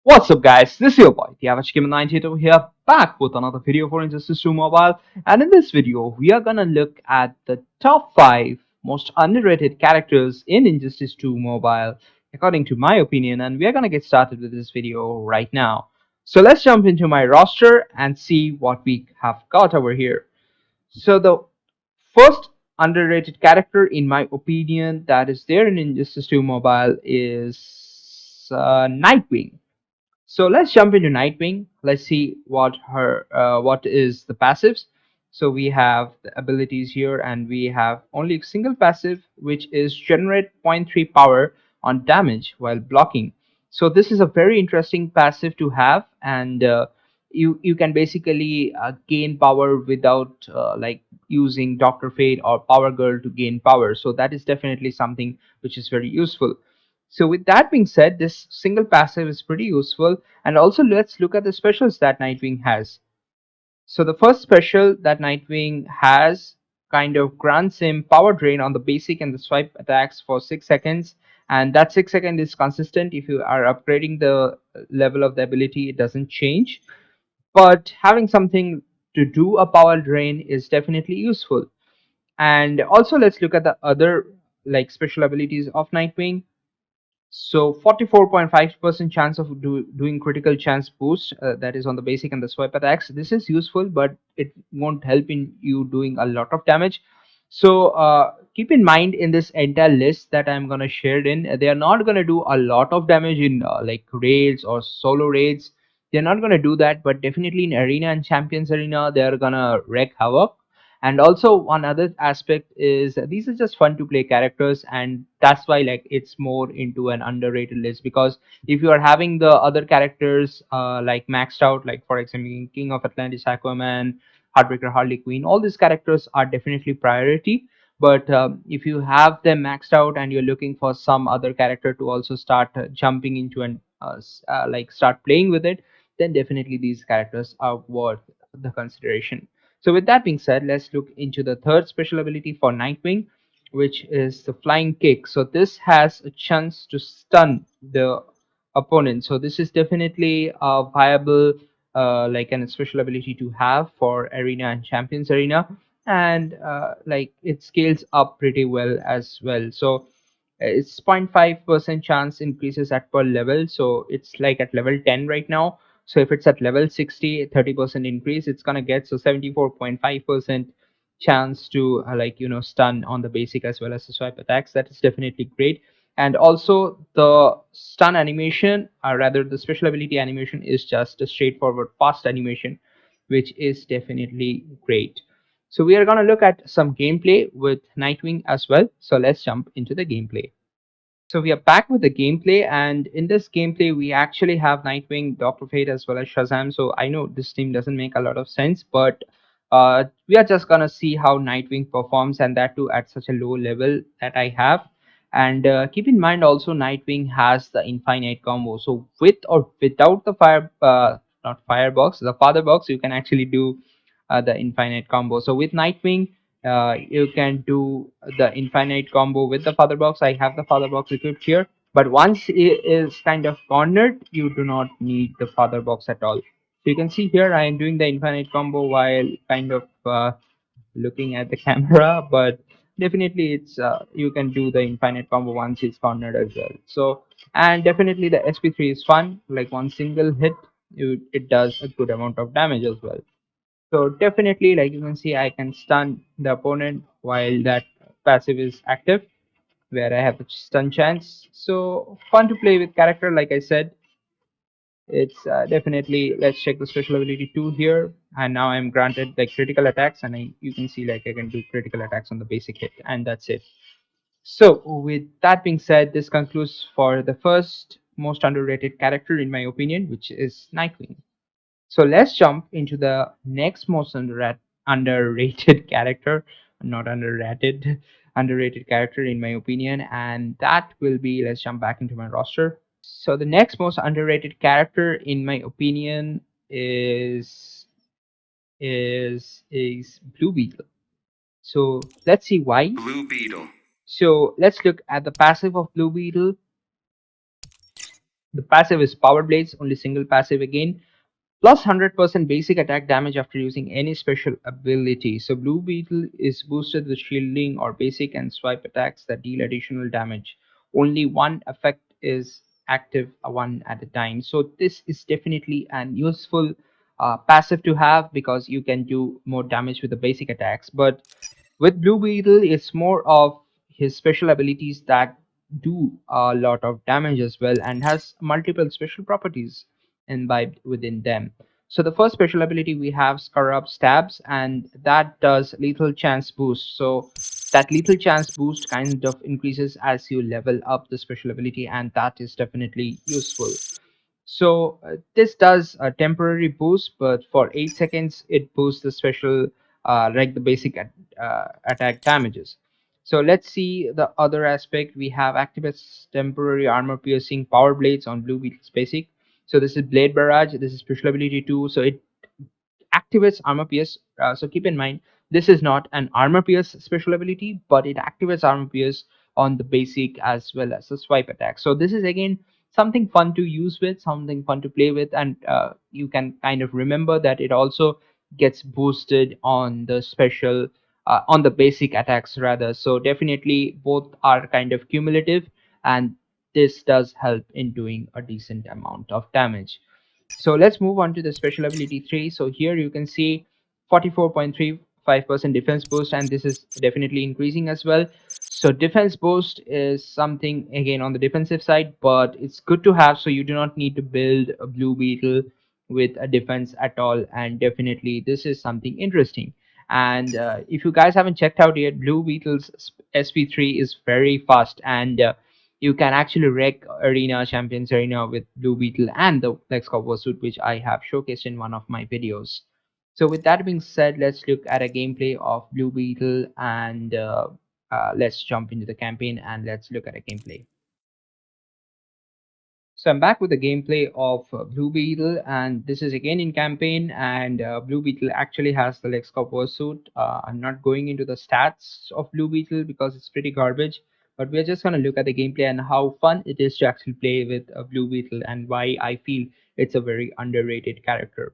What's up guys, this is your boy DAvgGamer98 over here, back with another video for Injustice 2 Mobile, and in this video we are gonna look at the top 5 most underrated characters in Injustice 2 Mobile according to my opinion, and we are gonna get started with this video right now. So let's jump into my roster and see what we have got over here. So the first underrated character in my opinion that is there in Injustice 2 Mobile is Nightwing. So let's jump into Nightwing. Let's see what is the passives. So we have the abilities here, and we have only a single passive, which is generate zero point 0.3 power on damage while blocking. So this is a very interesting passive to have, and you can basically gain power without like using Dr. Fate or Power Girl to gain power. So that is definitely something which is very useful. So with that being said, this single passive is pretty useful. And also let's look at the specials that Nightwing has. So the first special that Nightwing has kind of grants him power drain on the basic and the swipe attacks for 6 seconds. And that 6 seconds is consistent. If you are upgrading the level of the ability, it doesn't change. But having something to do a power drain is definitely useful. And also let's look at the other like special abilities of Nightwing. So 44.5% chance of doing critical chance boost, that is on the basic and the swipe attacks. This is useful, but it won't help in you doing a lot of damage. So keep in mind in this entire list that I'm gonna share in, they are not gonna do a lot of damage in like raids or solo raids. They're not gonna do that, but definitely in arena and champions arena, they're gonna wreak havoc. And also one other aspect is these are just fun to play characters, and that's why like it's more into an underrated list. Because if you are having the other characters like maxed out, like for example King of Atlantis, Aquaman, Heartbreaker, Harley Quinn, all these characters are definitely priority. But if you have them maxed out and you're looking for some other character to also start jumping into and like start playing with it, then definitely these characters are worth the consideration. So with that being said, let's look into the third special ability for Nightwing, which is the flying kick. So this has a chance to stun the opponent. So this is definitely a viable like an special ability to have for arena and champions arena, and like it scales up pretty well as well. So it's 0.5% chance increases at per level, so it's like at level 10 right now. So if it's at level 60, 30% increase, it's gonna get so 74.5% chance to stun on the basic as well as the swipe attacks. That is definitely great. And also the stun animation, or rather the special ability animation, is just a straightforward fast animation, which is definitely great. So we are going to look at some gameplay with Nightwing as well. So let's jump into the gameplay. So we are back with the gameplay, and in this gameplay we actually have Nightwing, Dr. Fate as well as Shazam. So I know this team doesn't make a lot of sense, but we are just gonna see how Nightwing performs, and that too at such a low level that I have. And keep in mind also Nightwing has the infinite combo. So with or without the not firebox, the father box, you can actually do the infinite combo. So with Nightwing, you can do the infinite combo with the father box. I have the father box equipped here, but once it is kind of cornered, you do not need the father box at all. So you can see here I am doing the infinite combo while kind of looking at the camera, but definitely it's you can do the infinite combo once it's cornered as well. So, and definitely the SP3 is fun, like one single hit it does a good amount of damage as well. So definitely, like you can see, I can stun the opponent while that passive is active, where I have a stun chance. So fun to play with character, like I said. It's definitely, let's check the special ability 2 here, and now I'm granted like critical attacks, and you can see like I can do critical attacks on the basic hit, and that's it. So with that being said, this concludes for the first most underrated character in my opinion, which is Nightwing. So let's jump into the next most underrated character, not underrated, underrated character in my opinion, and that will be, let's jump back into my roster. So the next most underrated character in my opinion is Blue Beetle. So let's see why. Blue Beetle. So let's look at the passive of Blue Beetle. The passive is Power Blades, only single passive again, plus 100% basic attack damage after using any special ability. So Blue Beetle is boosted with shielding or basic and swipe attacks that deal additional damage. Only one effect is active, one at a time. So this is definitely an useful passive to have because you can do more damage with the basic attacks. But with Blue Beetle, it's more of his special abilities that do a lot of damage as well and has multiple special properties imbibed within them. So the first special ability we have Scarab Stabs, and that does lethal chance boost. So that lethal chance boost kind of increases as you level up the special ability, and that is definitely useful. So this does a temporary boost, but for 8 seconds it boosts the special, like the basic attack damages. So let's see the other aspect. We have activates temporary armor piercing power blades on Blue Beetle's basic. So this is Blade Barrage. This is special ability 2. So it activates armor pierce. So keep in mind, this is not an armor pierce special ability, but it activates armor pierce on the basic as well as the swipe attack. So this is again something fun to use with, something fun to play with, and you can kind of remember that it also gets boosted on the special, on the basic attacks rather. So definitely both are kind of cumulative, and this does help in doing a decent amount of damage. So let's move on to the special ability 3. So here you can see 44.35% defense boost, and this is definitely increasing as well. So defense boost is something again on the defensive side, but it's good to have, so you do not need to build a Blue Beetle with a defense at all, and definitely this is something interesting. And if you guys haven't checked out yet, Blue Beetle's SP3 is very fast, and you can actually wreck arena champions arena with Blue Beetle and the Lex Cowboy suit, which I have showcased in one of my videos. So with that being said, let's look at a gameplay of Blue Beetle, and let's jump into the campaign and let's look at a gameplay. So I'm back with the gameplay of Blue Beetle, and this is again in campaign, and Blue Beetle actually has the Lex Cowboy suit. I'm not going into the stats of Blue Beetle because it's pretty garbage, but we're just going to look at the gameplay and how fun it is to actually play with Blue Beetle and why I feel it's a very underrated character.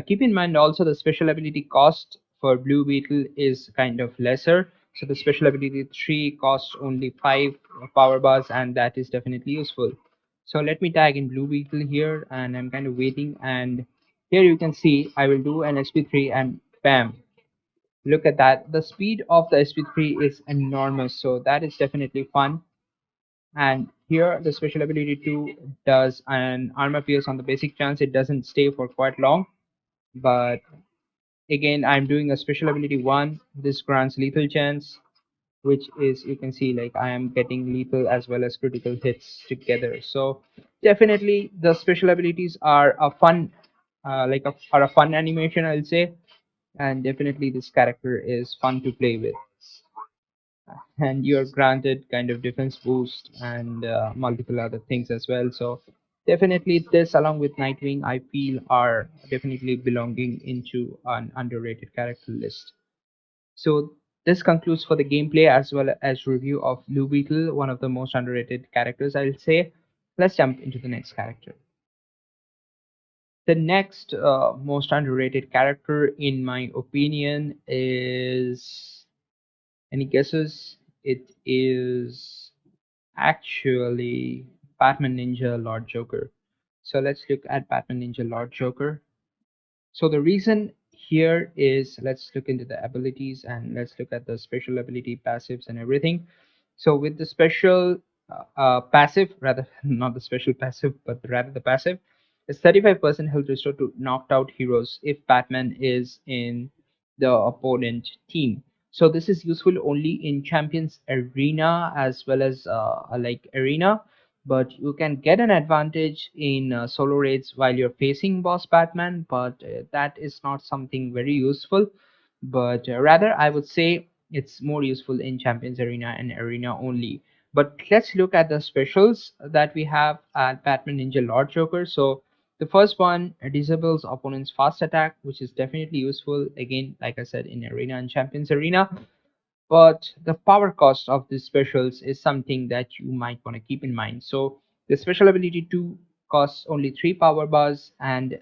Keep in mind also the special ability cost for Blue Beetle is kind of lesser. So the special ability 3 costs only 5 power bars, and that is definitely useful. So let me tag in Blue Beetle here, and I'm kind of waiting, and here you can see I will do an SP3 and bam. Look at that. The speed of the SP3 is enormous, so that is definitely fun. And here the special ability 2 does an armor pierce on the basic chance. It doesn't stay for quite long, but again I'm doing a special ability 1. This grants lethal chance, which is, you can see, like I am getting lethal as well as critical hits together. So definitely the special abilities are a fun, are a fun animation, I'll say. And definitely this character is fun to play with, and you're granted kind of defense boost and multiple other things as well. So definitely this, along with Nightwing, I feel are definitely belonging into an underrated character list. So this concludes for the gameplay as well as review of Blue Beetle, one of the most underrated characters, I'll say. Let's jump into the next character. The next most underrated character, in my opinion, is, any guesses? It is actually Batman Ninja Lord Joker. So let's look at Batman Ninja Lord Joker. So the reason here is, let's look into the abilities and let's look at the special ability passives and everything. So with the special passive, rather not the special passive, but rather the passive, is 35% health restore to knocked out heroes if Batman is in the opponent team. So this is useful only in Champions Arena as well as like Arena, but you can get an advantage in solo raids while you're facing boss Batman, but that is not something very useful. But rather I would say it's more useful in Champions Arena and Arena only. But let's look at the specials that we have at Batman Ninja Lord Joker. So the first one disables opponent's fast attack, which is definitely useful, again like I said, in Arena and Champions Arena. But the power cost of these specials is something that you might want to keep in mind. So The special ability 2 costs only 3 power bars, and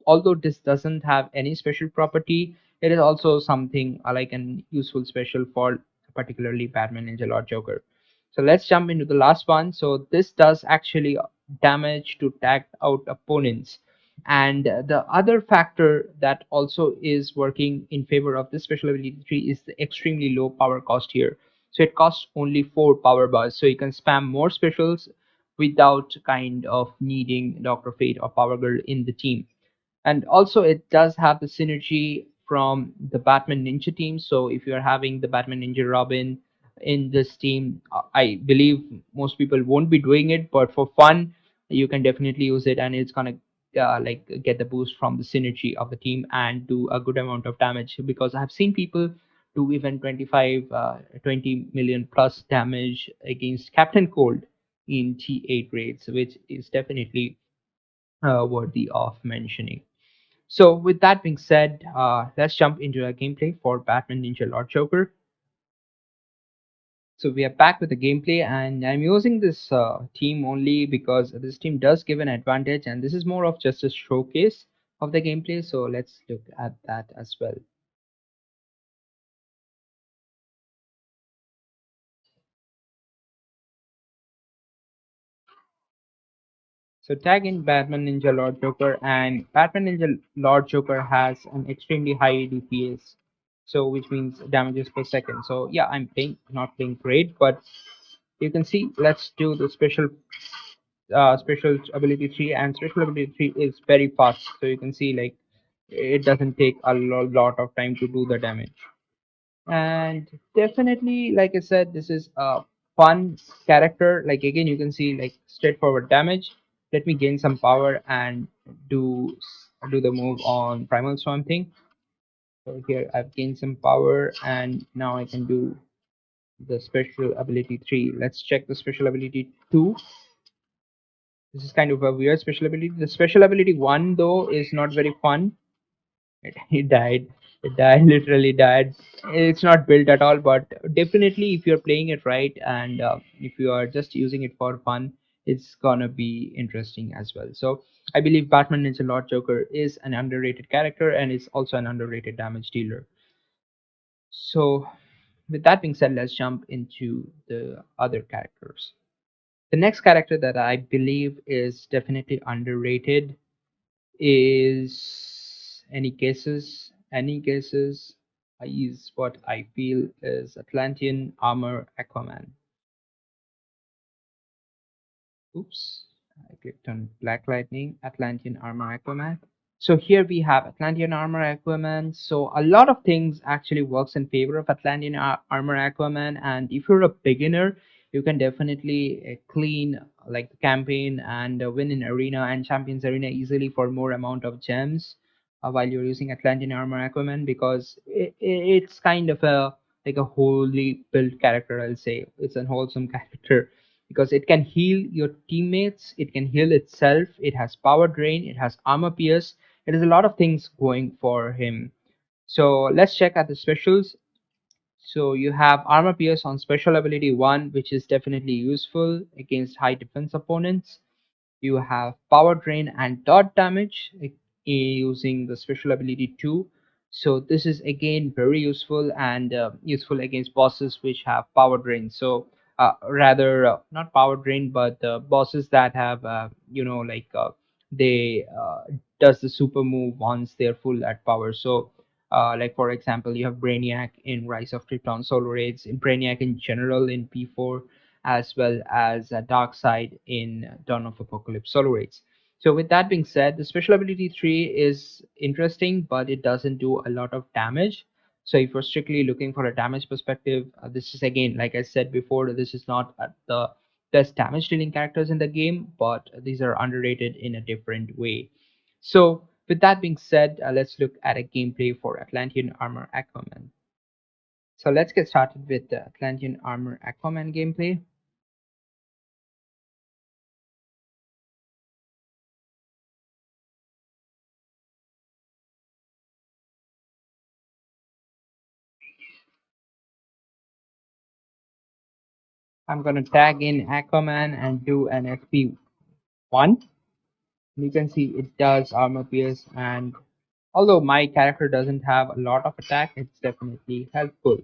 although this doesn't have any special property, it is also something like an useful special for particularly Batman, Ninja, Lord Joker. So let's jump into the last one. So this does actually damage to tagged out opponents. And the other factor that also is working in favor of this special ability 3 is the extremely low power cost here. So it costs only 4 power bars. So you can spam more specials without kind of needing Dr. Fate or Power Girl in the team. And also it does have the synergy from the Batman Ninja team. So if you're having the Batman Ninja Robin in this team, I believe most people won't be doing it, but for fun you can definitely use it, and it's gonna like get the boost from the synergy of the team and do a good amount of damage, because I've seen people do even 20 million plus damage against Captain Cold in T8 raids, which is definitely worthy of mentioning. So with that being said, let's jump into a gameplay for Batman Ninja Lord Joker. So we are back with the gameplay, and I'm using this team only because this team does give an advantage, and this is more of just a showcase of the gameplay. So let's look at that as well. So tag in Batman Ninja Lord Joker, and Batman Ninja Lord Joker has an extremely high DPS, so which means damages per second. So yeah, I'm playing not playing great, but you can see. Let's do the special ability 3, and special ability 3 is very fast, so you can see like it doesn't take a lot of time to do the damage. And definitely, like I said, this is a fun character. Like again, you can see like straightforward damage. Let me gain some power and do do the move on primal swamp thing. So here I've gained some power, and now I can do the special ability 3. Let's check the special ability 2. This is kind of a weird special ability. The special ability 1 though is not very fun. It died. It died, literally died. It's not built at all, but definitely if you're playing it right, and if you are just using it for fun, it's gonna be interesting as well. So I believe Batman Ninja Lord Joker is an underrated character, and is also an underrated damage dealer. So with that being said, let's jump into the other characters. The next character that I believe is definitely underrated is any cases is what I feel is Atlantean armor Aquaman. Oops, I clicked on Black Lightning, Atlantean armor Aquaman. So here we have Atlantean armor Aquaman. So a lot of things actually works in favor of Atlantean armor Aquaman, and if you're a beginner, you can definitely clean like the campaign and win in arena and champions arena easily for more amount of gems while you're using Atlantean armor Aquaman, because it's kind of a like a wholly built character. I'll say it's a wholesome character because it can heal your teammates, it can heal itself, it has power drain, it has armor pierce, it has a lot of things going for him. So let's check at the specials. So you have armor pierce on special ability 1, which is definitely useful against high defense opponents. You have power drain and dot damage using the special ability 2. So this is again very useful, and useful against bosses which have power drain. So rather not power drain, but bosses that have like they does the super move once they're full at power. So like for example, you have Brainiac in Rise of Krypton Solo Raids, in Brainiac in general in P4, as well as Darkseid in Dawn of Apocalypse Solo Raids. So with that being said, the special ability 3 is interesting, but it doesn't do a lot of damage. So if you're strictly looking for a damage perspective, this is again, like I said before, this is not the best damage dealing characters in the game, but these are underrated in a different way. So with that being said, let's look at a gameplay for Atlantean Armor Aquaman. So let's get started with the Atlantean Armor Aquaman gameplay. I'm gonna tag in Aquaman and do an SP 1. You can see it does armor pierce, and although my character doesn't have a lot of attack, it's definitely helpful.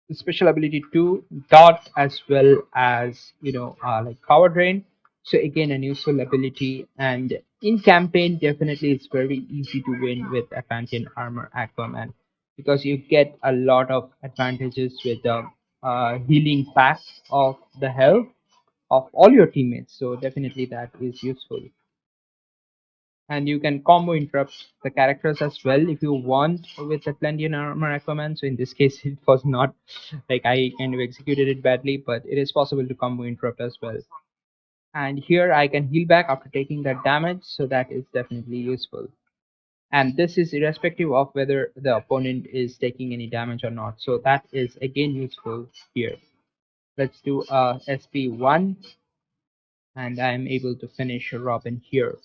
The special ability 2, dot, as well as like power drain. So again, an useful ability, and in campaign definitely it's very easy to win with Atlantean armor Aquaman, because you get a lot of advantages with the healing pack of the health of all your teammates. So definitely that is useful. And you can combo interrupt the characters as well if you want with Atlantean armor Aquaman. So in this case, it was not like I kind of executed it badly, but it is possible to combo interrupt as well. And here I can heal back after taking that damage, so that is definitely useful. And this is irrespective of whether the opponent is taking any damage or not. So that is again useful here. Let's do SP1, and I am able to finish Robin here.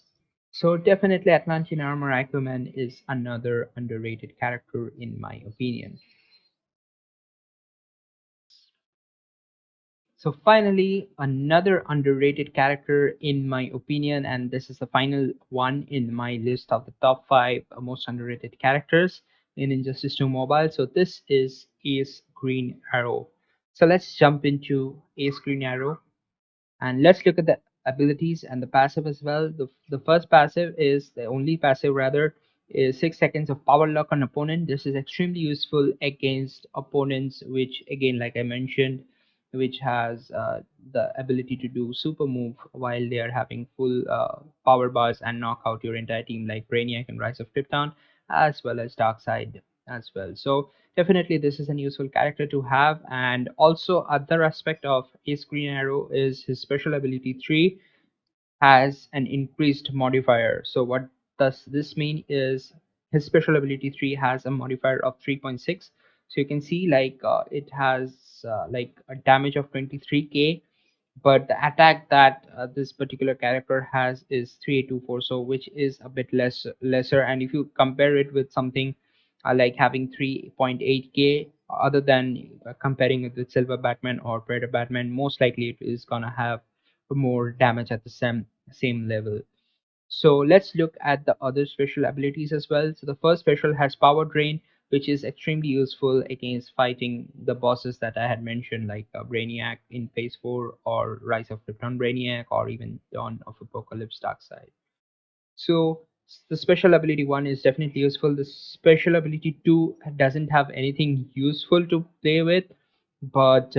So definitely Atlantean Armor Aquaman is another underrated character in my opinion. So finally, another underrated character in my opinion, and this is the final one in my list of the top 5 most underrated characters in Injustice 2 Mobile. So this is Ace Green Arrow. So let's jump into Ace Green Arrow. And let's look at the abilities and the passive as well. The first passive is the only passive rather is 6 seconds of power lock on opponent. This is extremely useful against opponents which, again, like I mentioned, which has the ability to do super move while they are having full power bars and knock out your entire team, like Brainiac and Rise of Krypton, as well as Darkseid as well. So definitely this is a useful character to have. And also other aspect of Ace Green Arrow is his special ability 3 has an increased modifier. So what does this mean is his special ability 3 has a modifier of 3.6. So you can see like it has like a damage of 23k, but the attack that this particular character has is 3824, so which is a bit lesser. And if you compare it with something like having 3.8k, other than comparing it with Silver Batman or Predator Batman, most likely it is gonna have more damage at the same level. So let's look at the other special abilities as well. So the first special has power drain, which is extremely useful against fighting the bosses that I had mentioned, like Brainiac in Phase 4, or Rise of Krypton Brainiac, or even Dawn of Apocalypse Darkseid. So the special ability 1 is definitely useful. The special ability 2 doesn't have anything useful to play with, but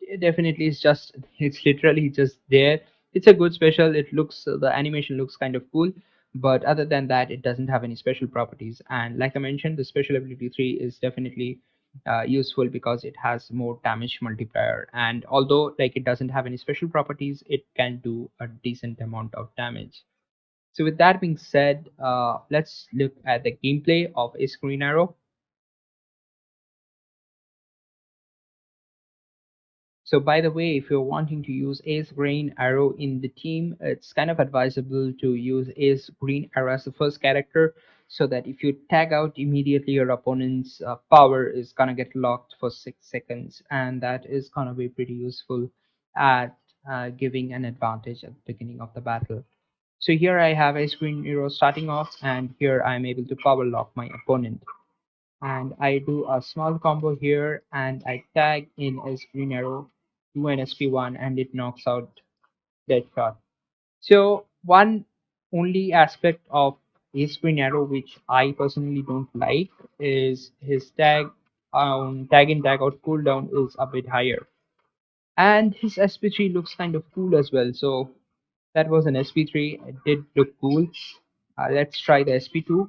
it definitely is just, it's literally just there. It's a good special. It looks, the animation looks kind of cool, but other than that it doesn't have any special properties. And like I mentioned, the special ability 3 is definitely useful because it has more damage multiplier, and although like it doesn't have any special properties, it can do a decent amount of damage. So with that being said, let's look at the gameplay of Ace Green Arrow. So by the way, if you're wanting to use Ace Green Arrow in the team, it's kind of advisable to use Ace Green Arrow as the first character, so that if you tag out immediately, your opponent's power is gonna get locked for 6 seconds, and that is gonna be pretty useful at giving an advantage at the beginning of the battle. So here I have Ace Green Arrow starting off, and here I'm able to power lock my opponent. And I do a small combo here, and I tag in Ace Green Arrow to an SP1, and it knocks out Deadshot. So one only aspect of Ace Green Arrow which I personally don't like is his tag in tag out cooldown is a bit higher. And his SP3 looks kind of cool as well. So that was an SP3. It did look cool. Let's try the SP2.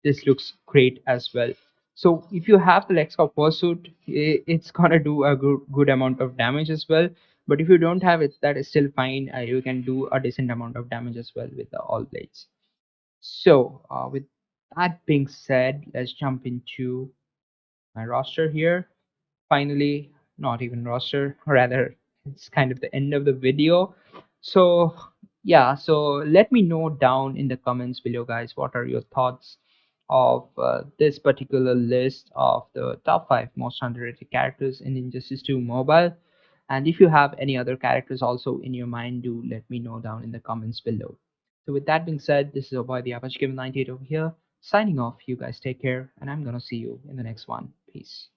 This looks great as well. So if you have the Lexcop Pursuit, it's gonna do a good amount of damage as well. But if you don't have it, that is still fine. You can do a decent amount of damage as well with the all blades. So with that being said, let's jump into my roster here. Finally, not even roster, rather it's kind of the end of the video. So yeah, so let me know down in the comments below, guys, what are your thoughts of this particular list of the top 5 most underrated characters in Injustice 2 Mobile. And if you have any other characters also in your mind, do let me know down in the comments below. So with that being said, this is your boy the AvgGamer98 over here, signing off. You guys take care, and I'm gonna see you in the next one. Peace.